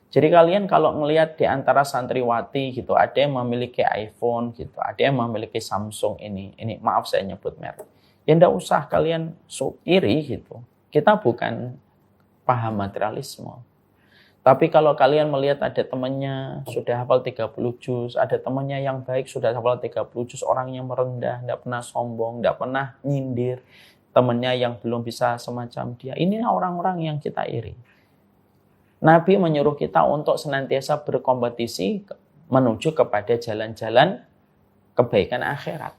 Jadi kalian kalau ngelihat di antara santriwati gitu, ada yang memiliki iPhone gitu, ada yang memiliki Samsung ini maaf saya nyebut merek. Ya enggak usah kalian iri gitu. Kita bukan paham materialisme. Tapi kalau kalian melihat ada temannya sudah hafal 30 juz, ada temannya yang baik sudah hafal 30 juz, orang yang merendah, enggak pernah sombong, enggak pernah nyindir, temannya yang belum bisa semacam dia. Ini orang-orang yang kita iri. Nabi menyuruh kita untuk senantiasa berkompetisi menuju kepada jalan-jalan kebaikan akhirat.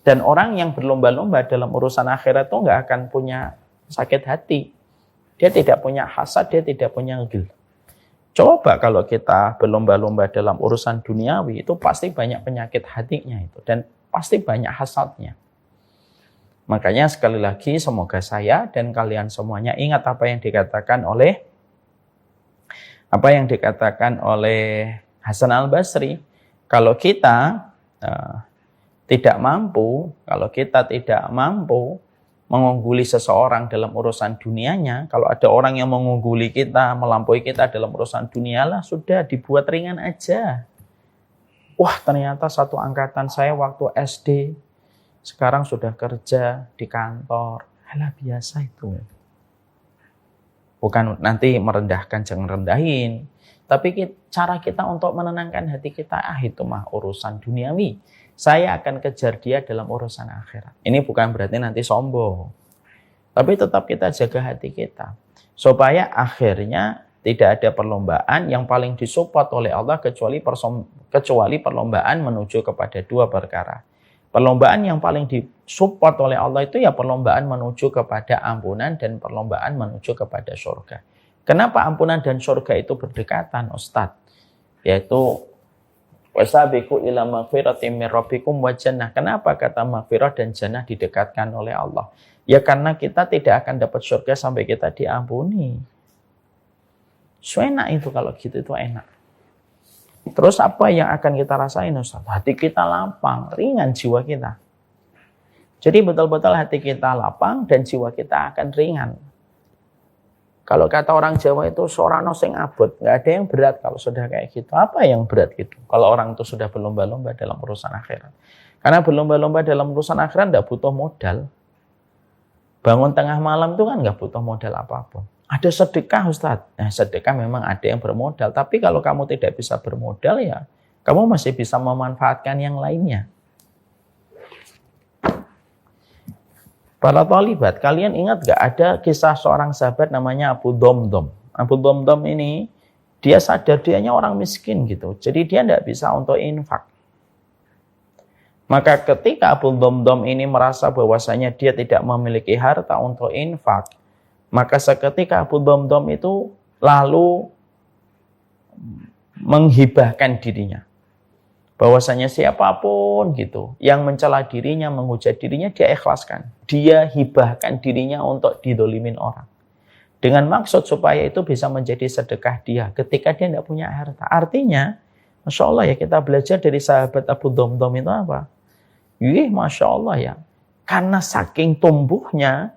Dan orang yang berlomba-lomba dalam urusan akhirat itu nggak akan punya sakit hati. Dia tidak punya hasad, dia tidak punya ghil. Coba kalau kita berlomba-lomba dalam urusan duniawi, itu pasti banyak penyakit hatinya itu. Dan pasti banyak hasadnya. Makanya sekali lagi semoga saya dan kalian semuanya ingat apa yang dikatakan oleh Hasan al-Basri. Kalau kita tidak mampu mengungguli seseorang dalam urusan dunianya, kalau ada orang yang mengungguli kita, melampaui kita dalam urusan dunia lah, sudah dibuat ringan aja. Wah, ternyata satu angkatan saya waktu SD, sekarang sudah kerja di kantor. Halah, biasa itu. Bukan nanti merendahkan, jangan rendahin. Tapi cara kita untuk menenangkan hati kita, itu mah urusan duniawi. Saya akan kejar dia dalam urusan akhirat. Ini bukan berarti nanti sombong. Tapi tetap kita jaga hati kita. Supaya akhirnya tidak ada perlombaan yang paling disupport oleh Allah kecuali perlombaan menuju kepada dua perkara. Perlombaan yang paling disupport oleh Allah itu ya perlombaan menuju kepada ampunan dan perlombaan menuju kepada surga. Kenapa ampunan dan surga itu berdekatan, Ustadz? Yaitu wasabiqu ila maghfiratin min rabbikum wa jannah. Kenapa kata maghfirah dan jannah didekatkan oleh Allah? Ya karena kita tidak akan dapat surga sampai kita diampuni. Enak itu kalau gitu, itu enak. Terus apa yang akan kita rasain, Ustaz? Hati kita lapang, ringan jiwa kita. Jadi betul-betul hati kita lapang dan jiwa kita akan ringan. Kalau kata orang Jawa itu sorano sing abot, nggak ada yang berat kalau sudah kayak gitu. Apa yang berat gitu? Kalau orang itu sudah berlomba-lomba dalam urusan akhirat. Karena berlomba-lomba dalam urusan akhirat nggak butuh modal. Bangun tengah malam itu kan nggak butuh modal apapun. Ada sedekah, Ustaz. Nah, sedekah memang ada yang bermodal. Tapi kalau kamu tidak bisa bermodal, ya kamu masih bisa memanfaatkan yang lainnya. Para thalibat, kalian ingat gak ada kisah seorang sahabat namanya Abu Dhamdham. Abu Dhamdham ini, dia sadar dianya orang miskin gitu. Jadi dia tidak bisa untuk infak. Maka ketika Abu Dhamdham ini merasa bahwasanya dia tidak memiliki harta untuk infak, maka seketika Abu Dhamdham itu lalu menghibahkan dirinya. Bahwasanya siapapun gitu yang mencela dirinya, menghujat dirinya, dia ikhlaskan. Dia hibahkan dirinya untuk didolimin orang. Dengan maksud supaya itu bisa menjadi sedekah dia ketika dia tidak punya harta. Artinya, Masya Allah ya, kita belajar dari sahabat Abu Dhamdham itu apa? Masya Allah ya. Karena saking tumbuhnya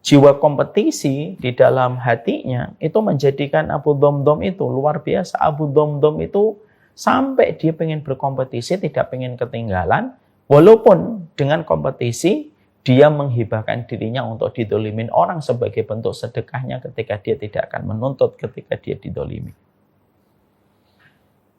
jiwa kompetisi di dalam hatinya, itu menjadikan Abu Dhamdham itu luar biasa. Abu Dhamdham itu sampai dia pengen berkompetisi, tidak pengen ketinggalan, walaupun dengan kompetisi, dia menghibahkan dirinya untuk didolimin orang sebagai bentuk sedekahnya ketika dia tidak akan menuntut ketika dia didolimi.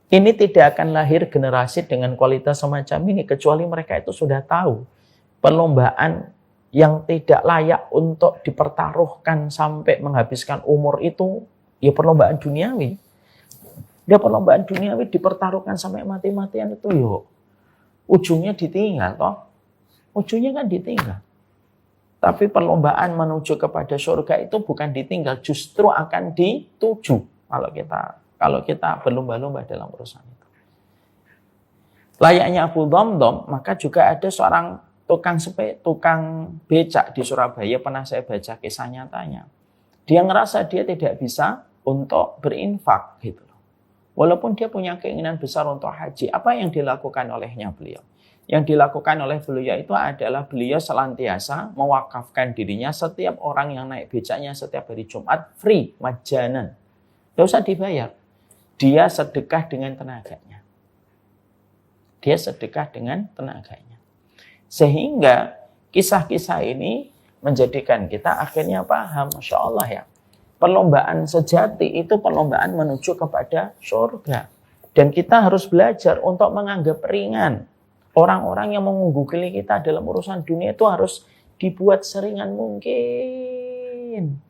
Ini tidak akan lahir generasi dengan kualitas semacam ini, kecuali mereka itu sudah tahu perlombaan yang tidak layak untuk dipertaruhkan sampai menghabiskan umur itu, ya perlombaan duniawi. Dia perlombaan duniawi dipertaruhkan sampai mati-matian itu yuk. Ujungnya ditinggal toh. Ujungnya kan ditinggal. Tapi perlombaan menuju kepada surga itu bukan ditinggal, justru akan dituju kalau kita berlomba-lomba dalam urusan itu. Layaknya Abu Dhamdham, maka juga ada seorang tukang becak di Surabaya, pernah saya baca kisah nyatanya. Dia ngerasa dia tidak bisa untuk berinfak gitu. Walaupun dia punya keinginan besar untuk haji, apa yang dilakukan olehnya beliau? Yang dilakukan oleh beliau itu adalah beliau selantiasa mewakafkan dirinya setiap orang yang naik becaknya setiap hari Jumat free, majanan. Tidak usah dibayar. dia sedekah dengan tenaganya. Dia sedekah dengan tenaganya. Sehingga kisah-kisah ini menjadikan kita akhirnya paham, Masya Allah ya. Perlombaan sejati itu perlombaan menuju kepada surga. Dan kita harus belajar untuk menganggap ringan. Orang-orang yang mengungguli kita dalam urusan dunia itu harus dibuat seringan mungkin.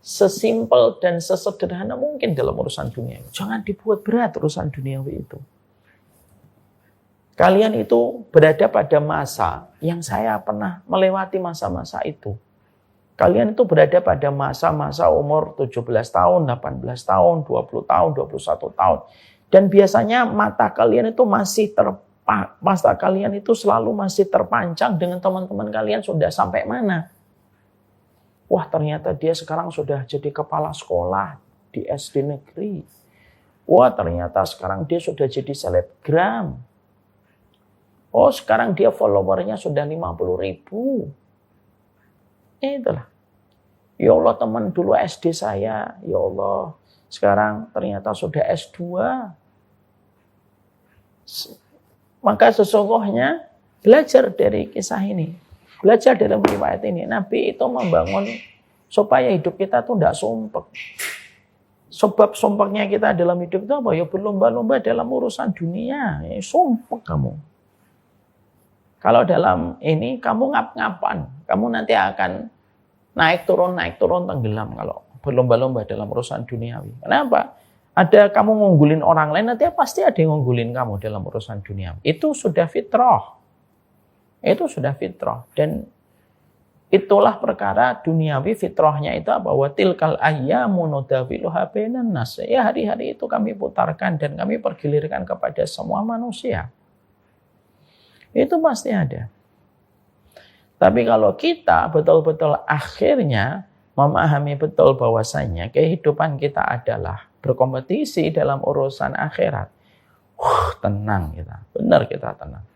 Sesimpel dan sesederhana mungkin dalam urusan dunia. Jangan dibuat berat urusan duniawi itu. Kalian itu berada pada masa yang saya pernah melewati masa-masa itu. Kalian itu berada pada masa-masa umur 17 tahun, 18 tahun, 20 tahun, 21 tahun. Dan biasanya mata kalian itu mata kalian itu selalu masih terpancang dengan teman-teman kalian sudah sampai mana. Wah, ternyata dia sekarang sudah jadi kepala sekolah di SD negeri. Wah, ternyata sekarang dia sudah jadi selebgram. Oh, sekarang dia followernya sudah 50.000. Itulah. Ya Allah, teman dulu SD saya. Ya Allah, sekarang ternyata sudah S2. Maka sesungguhnya belajar dari kisah ini. Belajar dalam riwayat ini. Nabi itu membangun supaya hidup kita tuh tidak sumpek. Sebab sumpeknya kita dalam hidup itu apa? Ya berlomba-lomba dalam urusan dunia. Ya, sumpek kamu. Kalau dalam ini kamu ngap-ngapan. Kamu nanti akan naik turun tenggelam kalau berlomba-lomba dalam urusan duniawi. Kenapa? Ada kamu ngunggulin orang lain, nanti pasti ada yang ngunggulin kamu dalam urusan duniawi. Itu sudah fitrah. Itu sudah fitrah. Dan itulah perkara duniawi fitrahnya itu apa? Wa tilkal ayyamu nudawiluha bainan nas. Ya, hari-hari itu kami putarkan dan kami pergilirkan kepada semua manusia. Itu pasti ada. Tapi kalau kita betul-betul akhirnya memahami betul bahwasanya kehidupan kita adalah berkompetisi dalam urusan akhirat. Tenang kita. Benar kita tenang.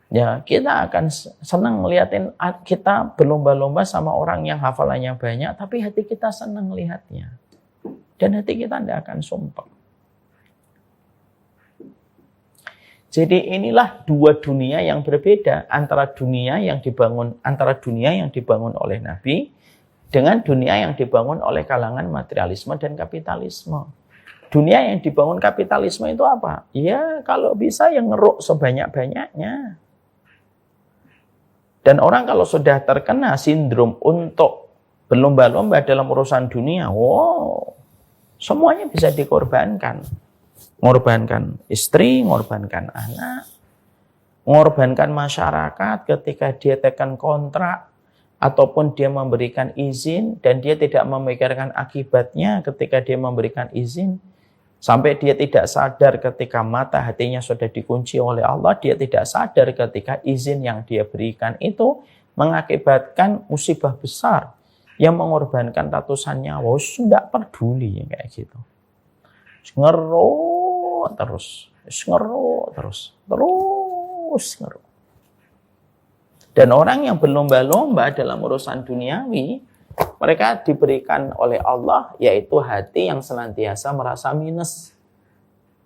Ya, kita akan senang ngeliatin kita berlomba-lomba sama orang yang hafalannya banyak, tapi hati kita senang melihatnya. Dan hati kita tidak akan sumpah. Jadi inilah dua dunia yang berbeda antara dunia yang dibangun oleh Nabi dengan dunia yang dibangun oleh kalangan materialisme dan kapitalisme. Dunia yang dibangun kapitalisme itu apa? Ya, kalau bisa yang ngeruk sebanyak-banyaknya. Dan orang kalau sudah terkena sindrom untuk berlomba-lomba dalam urusan dunia, wow, semuanya bisa dikorbankan. Mengorbankan istri, mengorbankan anak, mengorbankan masyarakat ketika dia tekan kontrak, ataupun dia memberikan izin dan dia tidak memikirkan akibatnya ketika dia memberikan izin. Sampai dia tidak sadar ketika mata hatinya sudah dikunci oleh Allah, dia tidak sadar ketika izin yang dia berikan itu mengakibatkan musibah besar yang mengorbankan ratusan nyawa. Tidak peduli kayak gitu. Ngeruk terus. Dan orang yang berlomba-lomba dalam urusan duniawi, mereka diberikan oleh Allah yaitu hati yang senantiasa merasa minus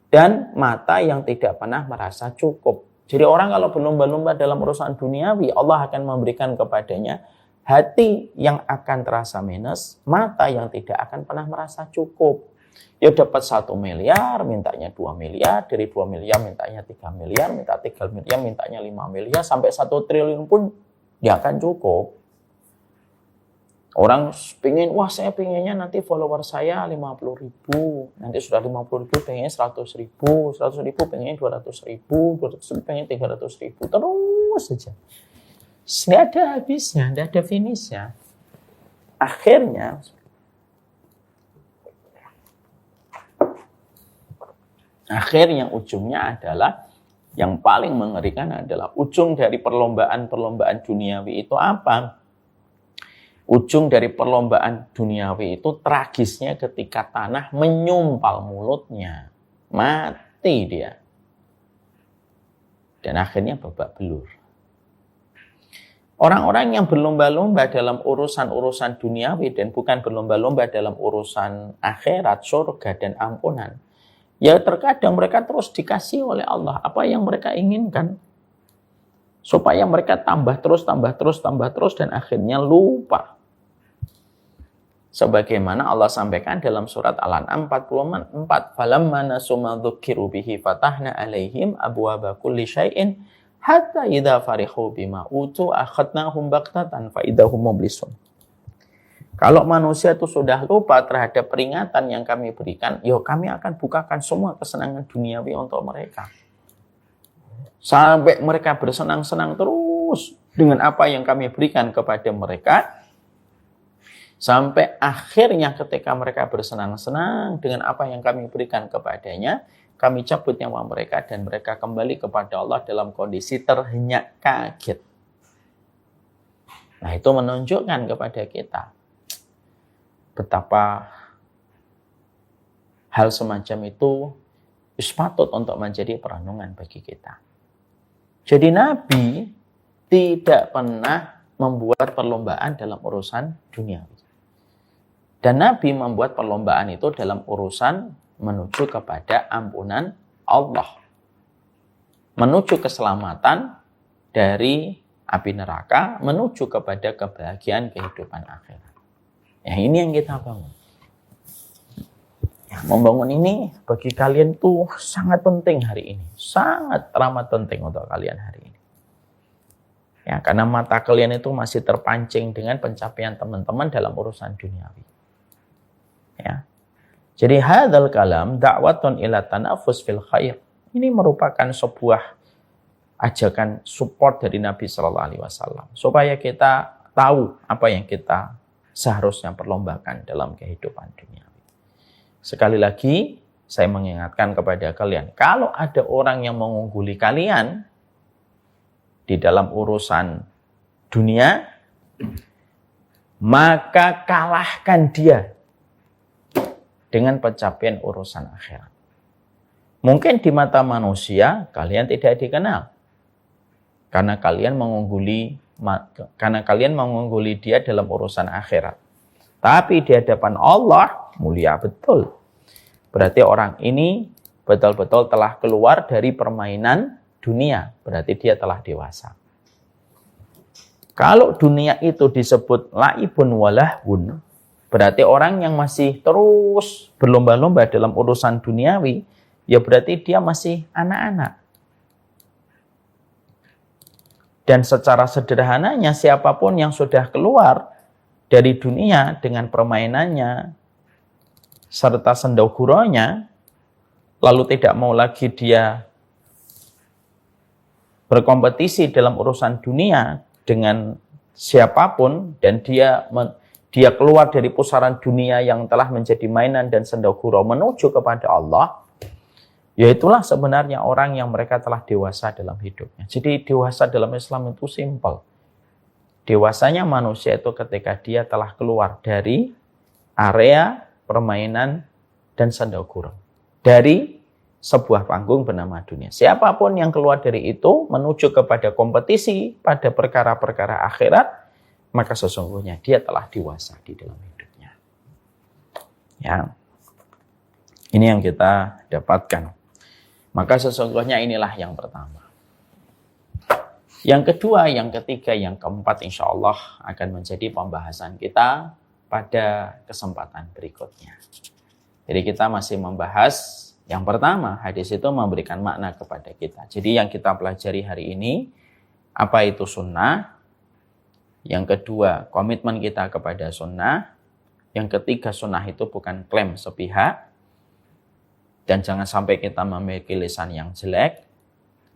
dan mata yang tidak pernah merasa cukup. Jadi orang kalau berlomba-lomba dalam urusan duniawi, Allah akan memberikan kepadanya hati yang akan terasa minus, mata yang tidak akan pernah merasa cukup. Ya dapat 1 miliar, mintanya 2 miliar, dari 2 miliar mintanya 3 miliar, minta 3 miliar, mintanya 5 miliar, sampai 1 triliun pun dia akan cukup. Orang pengen, wah saya pengennya nanti follower saya 50.000, nanti sudah 50.000 pengennya 100.000, 100.000 pengennya 200.000, 200.000 pengennya 300.000, terus saja. Nggak ada habisnya, nggak ada finishnya. Akhirnya ujungnya adalah, yang paling mengerikan adalah ujung dari perlombaan duniawi itu apa? Ujung dari perlombaan duniawi itu tragisnya ketika tanah menyumpal mulutnya. Mati dia. Dan akhirnya babak belur. Orang-orang yang berlomba-lomba dalam urusan-urusan duniawi dan bukan berlomba-lomba dalam urusan akhirat, surga, dan ampunan, ya terkadang mereka terus dikasih oleh Allah apa yang mereka inginkan. Supaya mereka tambah terus, dan akhirnya lupa. Sebagaimana Allah sampaikan dalam surat Al-An'am 44, "Falamma nasu ma dzukiru bihi fatahna 'alaihim abwaaba kulli syai'in hatta idza farihu bima utu akhadnahum baghtatan fa idahum mublisun." Kalau manusia itu sudah lupa terhadap peringatan yang kami berikan, ya kami akan bukakan semua kesenangan duniawi untuk mereka. Sampai mereka bersenang-senang terus dengan apa yang kami berikan kepada mereka. Sampai akhirnya ketika mereka bersenang-senang dengan apa yang kami berikan kepadanya, kami cabut nyawa mereka dan mereka kembali kepada Allah dalam kondisi terhenyak kaget. Nah, itu menunjukkan kepada kita betapa hal semacam itu patut untuk menjadi perenungan bagi kita. Jadi Nabi tidak pernah membuat perlombaan dalam urusan duniawi. Dan Nabi membuat perlombaan itu dalam urusan menuju kepada ampunan Allah. Menuju keselamatan dari api neraka, menuju kepada kebahagiaan kehidupan akhirat. Ya, ini yang kita bangun. Ya, membangun ini bagi kalian tuh sangat penting hari ini. Sangat teramat penting untuk kalian hari ini. Ya, karena mata kalian itu masih terpancing dengan pencapaian teman-teman dalam urusan duniawi. Ya. Jadi hadzal kalam da'watun ila tanafus fil khair. Ini merupakan sebuah ajakan support dari Nabi Shallallahu Alaihi Wasallam supaya kita tahu apa yang kita seharusnya perlombakan dalam kehidupan dunia. Sekali lagi saya mengingatkan kepada kalian, kalau ada orang yang mengungguli kalian di dalam urusan dunia, maka kalahkan dia dengan pencapaian urusan akhirat. Mungkin di mata manusia kalian tidak dikenal karena kalian mengungguli dia dalam urusan akhirat. Tapi di hadapan Allah mulia betul. Berarti orang ini betul-betul telah keluar dari permainan dunia. Berarti dia telah dewasa. Kalau dunia itu disebut laibun walahun, berarti orang yang masih terus berlomba-lomba dalam urusan duniawi, ya berarti dia masih anak-anak. Dan secara sederhananya, siapapun yang sudah keluar dari dunia dengan permainannya, serta sendau-guronya, lalu tidak mau lagi dia berkompetisi dalam urusan dunia dengan siapapun, dan dia keluar dari pusaran dunia yang telah menjadi mainan dan sendau-gurau menuju kepada Allah, yaitulah sebenarnya orang yang mereka telah dewasa dalam hidupnya. Jadi dewasa dalam Islam itu simpel. Dewasanya manusia itu ketika dia telah keluar dari area permainan dan sendau-gurau, dari sebuah panggung bernama dunia. Siapapun yang keluar dari itu menuju kepada kompetisi pada perkara-perkara akhirat, maka sesungguhnya dia telah dewasa di dalam hidupnya. Ya. Ini yang kita dapatkan. Maka sesungguhnya inilah yang pertama. Yang kedua, yang ketiga, yang keempat insya Allah akan menjadi pembahasan kita pada kesempatan berikutnya. Jadi kita masih membahas yang pertama, hadis itu memberikan makna kepada kita. Jadi yang kita pelajari hari ini, apa itu sunnah? Yang kedua, komitmen kita kepada sunnah. Yang ketiga, sunnah itu bukan klaim sepihak. Dan jangan sampai kita memiliki lisan yang jelek.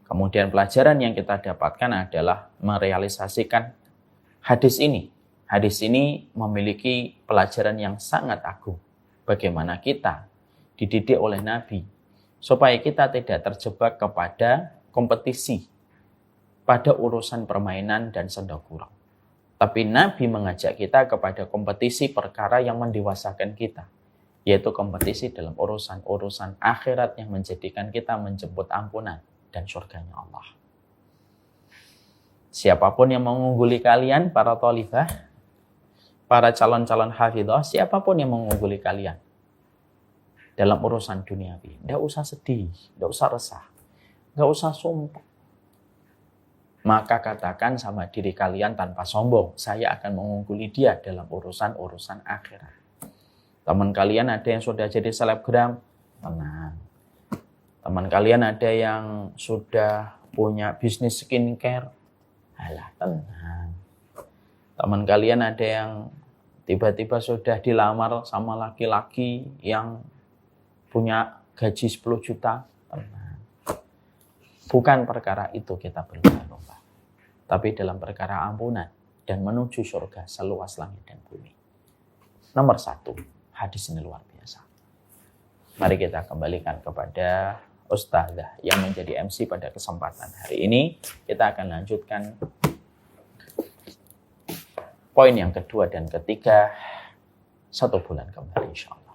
Kemudian pelajaran yang kita dapatkan adalah merealisasikan hadis ini. Hadis ini memiliki pelajaran yang sangat agung. Bagaimana kita dididik oleh Nabi supaya kita tidak terjebak kepada kompetisi pada urusan permainan dan sendau-gurau. Tapi Nabi mengajak kita kepada kompetisi perkara yang mendewasakan kita, yaitu kompetisi dalam urusan-urusan akhirat yang menjadikan kita menjemput ampunan dan surganya Allah. Siapapun yang mengungguli kalian, para thalibah, para calon-calon hafidhah, siapapun yang mengungguli kalian dalam urusan duniawi, tidak usah sedih, tidak usah resah, tidak usah sumpah. Maka katakan sama diri kalian tanpa sombong, saya akan mengungguli dia dalam urusan-urusan akhirat. Teman kalian ada yang sudah jadi selebgram, tenang. Teman kalian ada yang sudah punya bisnis skincare, alah, tenang. Teman kalian ada yang tiba-tiba sudah dilamar sama laki-laki yang punya gaji 10 juta, tenang. Bukan perkara itu kita berlomba-lomba, tapi dalam perkara ampunan dan menuju surga seluas langit dan bumi. Nomor 1, hadis ini luar biasa. Mari kita kembalikan kepada Ustazah yang menjadi MC pada kesempatan hari ini. Kita akan lanjutkan poin yang kedua dan ketiga 1 bulan kembali, insya Allah.